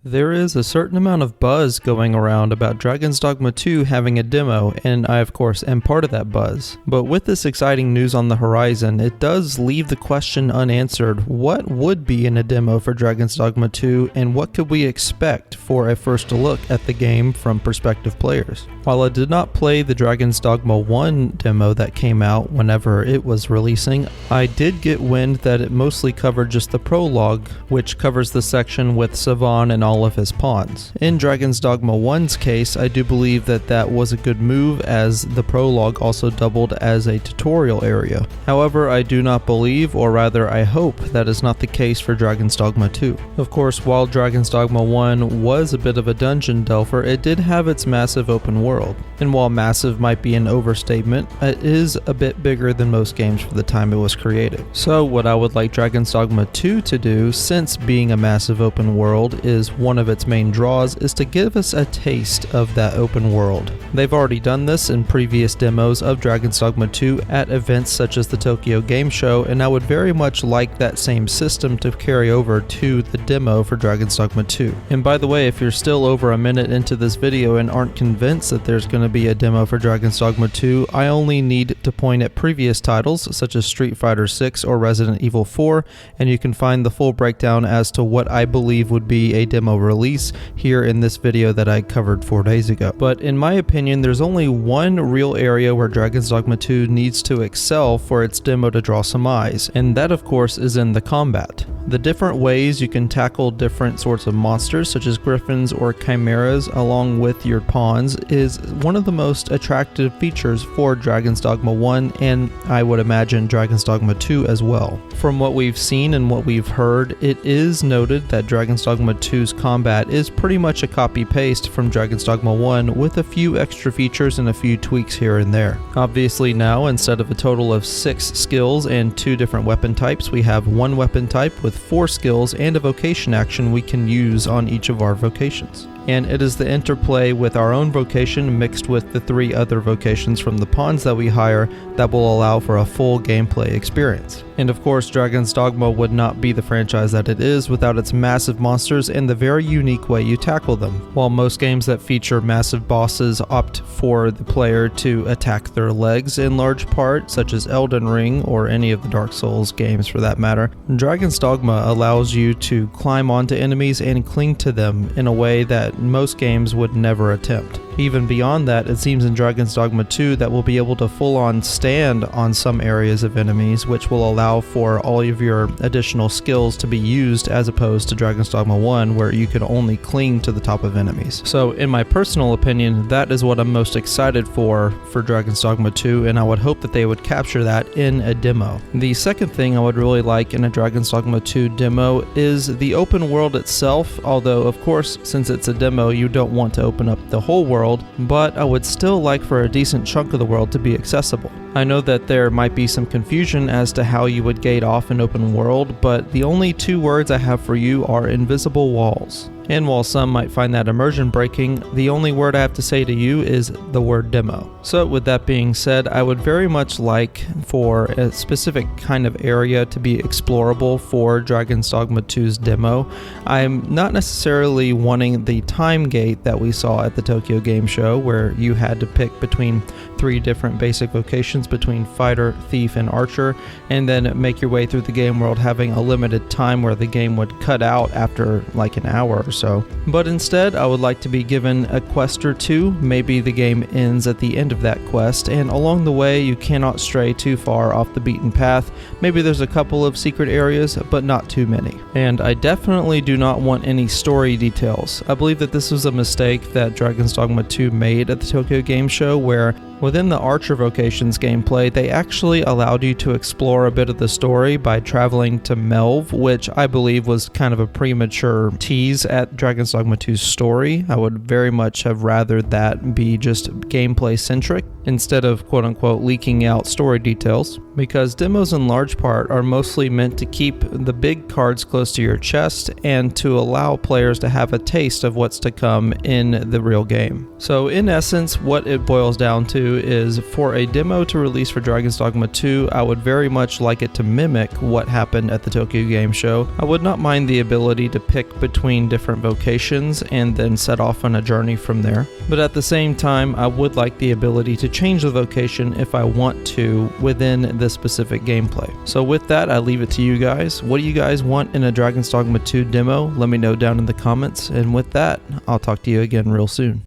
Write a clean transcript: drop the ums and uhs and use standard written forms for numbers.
There is a certain amount of buzz going around about Dragon's Dogma 2 having a demo, and I of course am part of that buzz. But with this exciting news on the horizon, it does leave the question unanswered: what would be in a demo for Dragon's Dogma 2, and what could we expect for a first look at the game from prospective players? While I did not play the Dragon's Dogma 1 demo that came out whenever it was releasing, I did get wind that it mostly covered just the prologue, which covers the section with Savan and all of his pawns. In Dragon's Dogma 1's case, I do believe that that was a good move, as the prologue also doubled as a tutorial area. However, I do not believe, or rather I hope, that is not the case for Dragon's Dogma 2. Of course, while Dragon's Dogma 1 was a bit of a dungeon delver, it did have its massive open world. And while massive might be an overstatement, it is a bit bigger than most games for the time it was created. So what I would like Dragon's Dogma 2 to do, since being a massive open world is one of its main draws, is to give us a taste of that open world. They've already done this in previous demos of Dragon's Dogma 2 at events such as the Tokyo Game Show, and I would very much like that same system to carry over to the demo for Dragon's Dogma 2. And by the way, if you're still over a minute into this video and aren't convinced that there's going to be a demo for Dragon's Dogma 2, I only need to point at previous titles such as Street Fighter 6 or Resident Evil 4, and you can find the full breakdown as to what I believe would be a demo release here in this video that I covered 4 days ago. But in my opinion, there's only one real area where Dragon's Dogma 2 needs to excel for its demo to draw some eyes, and that of course is in the combat. The different ways you can tackle different sorts of monsters such as griffins or chimeras along with your pawns is one of the most attractive features for Dragon's Dogma 1, and I would imagine Dragon's Dogma 2 as well. From what we've seen and what we've heard, it is noted that Dragon's Dogma 2's combat is pretty much a copy-paste from Dragon's Dogma 1 with a few extra features and a few tweaks here and there. Obviously now, instead of a total of 6 skills and 2 different weapon types, we have 1 weapon type with 4 skills and a vocation action we can use on each of our vocations. And it is the interplay with our own vocation mixed with the 3 other vocations from the pawns that we hire that will allow for a full gameplay experience. And of course, Dragon's Dogma would not be the franchise that it is without its massive monsters and the very unique way you tackle them. While most games that feature massive bosses opt for the player to attack their legs in large part, such as Elden Ring or any of the Dark Souls games for that matter, Dragon's Dogma allows you to climb onto enemies and cling to them in a way that most games would never attempt. Even beyond that, it seems in Dragon's Dogma 2 that we'll be able to full-on stand on some areas of enemies, which will allow for all of your additional skills to be used, as opposed to Dragon's Dogma 1 where you could only cling to the top of enemies. So in my personal opinion, that is what I'm most excited for Dragon's Dogma 2, and I would hope that they would capture that in a demo. The second thing I would really like in a Dragon's Dogma 2 demo is the open world itself, although of course since it's a demo you don't want to open up the whole world, but I would still like for a decent chunk of the world to be accessible. I know that there might be some confusion as to how you would gate off an open world, but the only 2 words I have for you are invisible walls. And while some might find that immersion breaking, the only word I have to say to you is the word demo. So with that being said, I would very much like for a specific kind of area to be explorable for Dragon's Dogma 2's demo. I'm not necessarily wanting the time gate that we saw at the Tokyo Game Show, where you had to pick between 3 different basic vocations between fighter, thief, and archer, and then make your way through the game world having a limited time where the game would cut out after like an hour or so. But instead, I would like to be given a quest or 2. Maybe the game ends at the end of that quest, and along the way you cannot stray too far off the beaten path. Maybe there's a couple of secret areas, but not too many. And I definitely do not want any story details. I believe that this was a mistake that Dragon's Dogma 2 made at the Tokyo Game Show, where within the Archer Vocations gameplay, they actually allowed you to explore a bit of the story by traveling to Melv, which I believe was kind of a premature tease at Dragon's Dogma 2's story. I would very much have rather that be just gameplay centric instead of quote-unquote leaking out story details, because demos in large part are mostly meant to keep the big cards close to your chest and to allow players to have a taste of what's to come in the real game. So in essence, what it boils down to do is for a demo to release for Dragon's Dogma 2, I would very much like it to mimic what happened at the Tokyo Game Show. I would not mind the ability to pick between different vocations and then set off on a journey from there. But at the same time, I would like the ability to change the vocation if I want to within the specific gameplay. So with that, I leave it to you guys. What do you guys want in a Dragon's Dogma 2 demo? Let me know down in the comments. And with that, I'll talk to you again real soon.